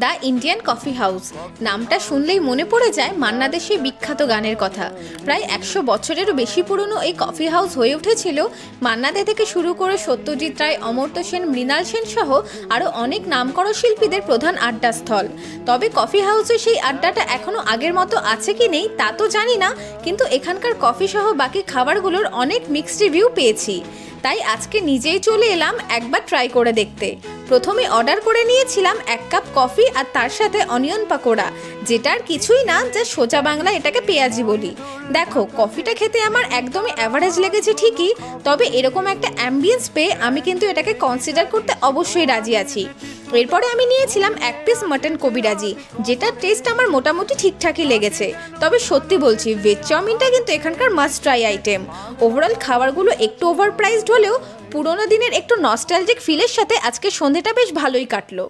The Indian coffee house নামটা শুনলেই মনে পড়ে যায় মান্না দের সেই বিখ্যাত গানের কথা। প্রায় 100 বছরেরও বেশি পুরনো এই কফি হাউস হয়ে উঠেছিল মান্না দে থেকে শুরু করে সত্যজিৎ রায়, অমর্ত্য সেন, মৃণাল সেন সহ আরও অনেক নামকরা শিল্পীদের প্রধান আড্ডাস্থল। তবে কফি হাউসে সেই আড্ডাটা এখনও আগের মতো আছে কি নেই তা তো জানি না, কিন্তু এখানকার কফি সহ বাকি খাবারগুলোর অনেক মিক্সড রিভিউ পেয়েছি। তাই আজকে নিজেই চলে এলাম একবার ট্রাই করে দেখতে। প্রথমে অর্ডার করে নিয়েছিলাম 1 কাপ কফি আর তার সাথে অনিয়ন পাকোড়া, যেটার কিছুই না, যা সোজা বাংলা এটাকে পেঁয়াজি বলি। দেখো, কফিটা খেতে আমার একদমই অ্যাভারেজ লেগেছে ঠিকই, তবে এরকম একটা অ্যাম্বিয়েন্স পেয়ে আমি কিন্তু এটাকে কনসিডার করতে অবশ্যই রাজি আছি। এরপরে আমি নিয়েছিলাম 1 পিস মাটন কবিরাজি, যেটার টেস্ট আমার মোটামুটি ঠিকঠাকই লেগেছে। তবে সত্যি বলছি, ভেজ চাউমিনটা কিন্তু এখানকার মাস্ট ট্রাই আইটেম। ওভারঅল খাবারগুলো একটু ওভার প্রাইসড হলেও পুরোনো দিনের একটু নস্টালজিক ফিলের সাথে আজকে সন্ধেটা বেশ ভালোই কাটলো।